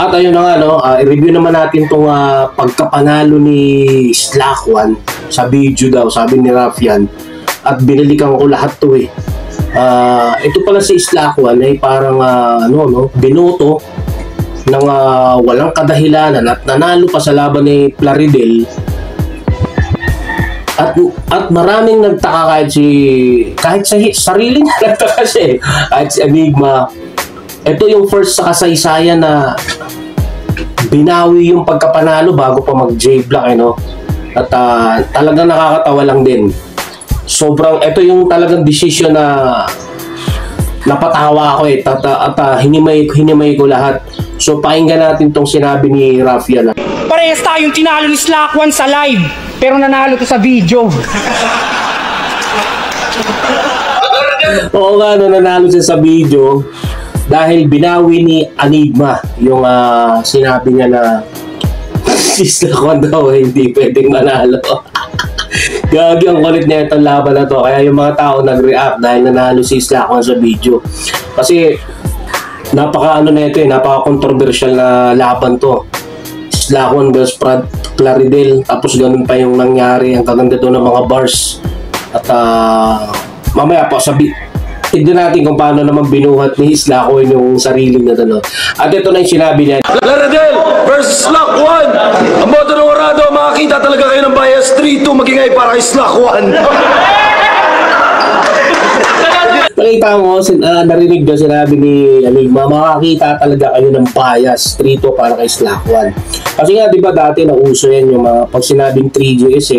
At ayun na nga, no, i-review naman natin itong pagkapanalo ni Slakwan sa video daw, sabi ni Rafian. At binalikan ko lahat to eh. Ito pala si Slakwan ay parang binoto ng walang kadahilanan at nanalo pa sa laban ni Plaridel. At maraming nagtaka kahit sa sarili niya nagtaka siya eh. Kahit si Enigma. Ito yung first sa kasaysayan na binawi yung pagkapanalo bago pa mag-J-Block At talagang nakakatawa lang din. Ito yung talagang decision na napatawa ako eh. At hinimay ko lahat. So pakinggan natin tong sinabi ni Rafian. Parehas tayong tinalo ni Slakwan sa live, pero nanalo to sa video. Oo nga, nanalo siya sa video dahil binawi ni Enigma yung sinabi niya na si Slakwan daw hindi pwedeng manalo. Gagi, ang kulit niya itong laban na to. Kaya yung mga tao nag-react dahil nanalo si Slakwan sa video. Kasi napaka-controversial na laban to. Slakwan vs Plaridel. Tapos ganun pa yung nangyari. Ang kaganda doon ng mga bars. At mamaya po tignan natin kung paano naman binuhat ni Slakwan yung sarili na doon. At ito na yung sinabi niya. Plaridel versus Slakwan. Ang boto ng orado, makakita talaga kayo ng bias 3-2 magingay para kay Slakwan. Nakita mo, narinig daw sinabi ni Enigma, makakita talaga kayo ng bias 3-2 para kay Slakwan. Kasi nga, di ba dati nauso yan yung pag sinabing 3GS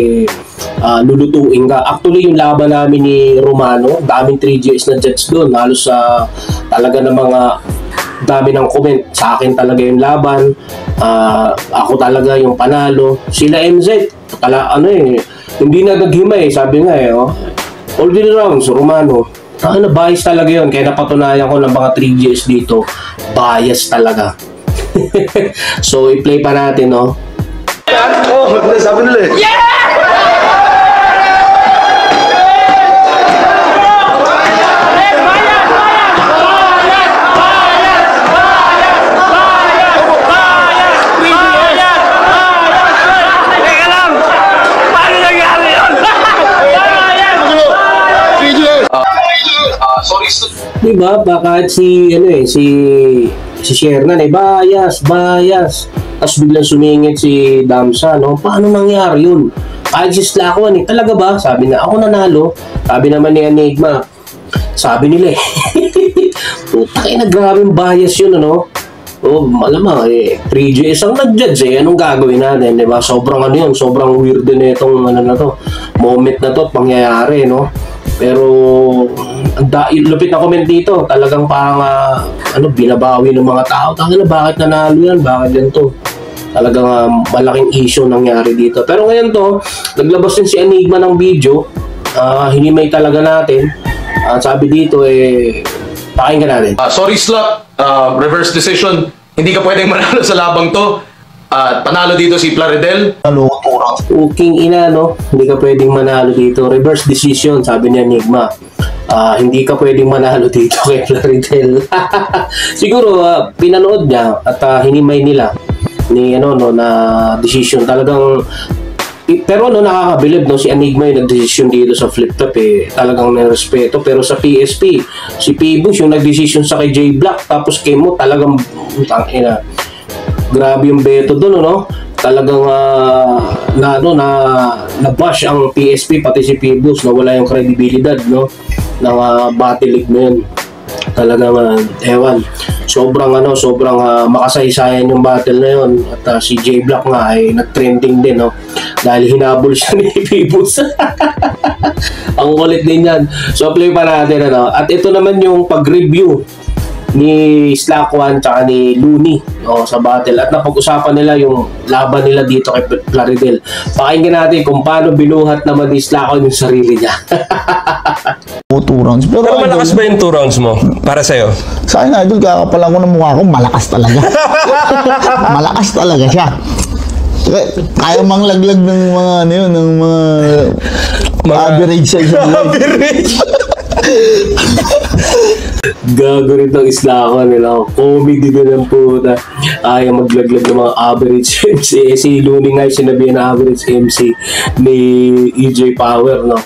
lulutuin ka. Actually, yung laban namin ni Romano, daming 3GS na judge doon. Halos talaga ng mga dami ng comment. Sa akin talaga yung laban. Ako talaga yung panalo. Sila MZ, hindi na naghimay. Sabi nga all the rounds, Romano. Bias talaga yun. Kaya napatunayan ko ng mga 3GS dito. Bias talaga. So, i-play pa natin, Sabi nila eh. Yeah! Diba? Bakit si Shernan bias. Tapos biglang sumingit si Damsa, Paano nangyari yun? Kahit si Slakwan talaga ba? Sabi na, ako nanalo. Sabi naman ni Enigma. Sabi nila puta na grabing bias yun, malamang 3GS ang nag-judge Anong gagawin natin, diba? Sobrang yun, sobrang weird din itong moment na to, pangyayari, Pero lupit na comment dito, talagang parang binabawi ng mga tao. Bakit nanalo yan? Bakit ganito? Talagang malaking issue nangyari dito. Pero ngayon to, naglabas din si Enigma ng video. Hinimay talaga natin. Sabi dito pakinggan natin. Sorry Slak, reverse decision. Hindi ka pwedeng manalo sa labang to. Panalo dito si Plaridel. Uking ina, hindi ka pwedeng manalo dito. Reverse decision, sabi ni Enigma. Hindi ka pwedeng manalo dito kay Plaridel. Siguro pinanood niya at hinimay nila ni na decision. Talagang pero nakakabilib si Enigma yung nag-decision dito sa flip top talagang nirespeto. Pero sa PSP, si Pibus yung nag-decision sa kay J-Block, tapos kay Mo talagang grabe yung beto doon, talagang na-bash ang PSP pati si Pibus, nawala yung kredibilidad ng battle league na yun. Talagang sobrang makasaysayan yung battle na yun. At si J-Block nga nag-trending din dahil hinabol siya ni Pibus. Ang kulit din yan. So play pa natin at ito naman yung pag-review ni Slakwan tsaka ni Looney sa battle at napag-usapan nila yung laban nila dito kay Plaridel. Pakinggan natin kung paano binuhat naman ni Slakwan yung sarili niya. 2 rounds. Pero malakas ba yung 2 rounds mo para sa'yo? Sa akin, idol, kakapalan ko ng mukha ko, malakas talaga. Malakas talaga siya. Kaya manglaglag ng mga ng mga average size. Average. Gago rin ng isla ko nila. Comedy din ang puta. Ayaw maglaglag ng mga average MC. Si Looney nga yung sinabi na average MC ni EJ Power, no?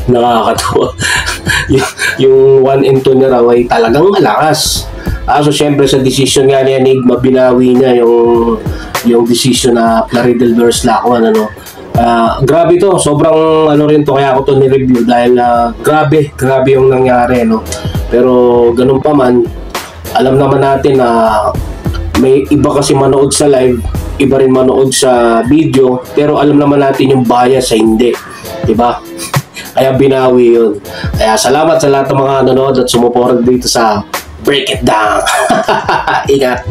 Nakakatawa. yung 1 and 2 niya raw ay talagang malakas. So syempre sa decision nga ni Enigma, binawi niya yung decision na Plaridel versus Lacwan, ano. Grabe to, sobrang ano rin to, kaya ako to ni-review dahil grabe yung nangyari, no. Pero ganun pa man, alam naman natin na may iba kasi manood sa live, iba rin manood sa video, pero alam naman natin yung bias sa hindi, diba? Kaya binawi yun. Kaya salamat sa lahat ng mga nanood at sumuporta dito sa Break It Down. Ingat.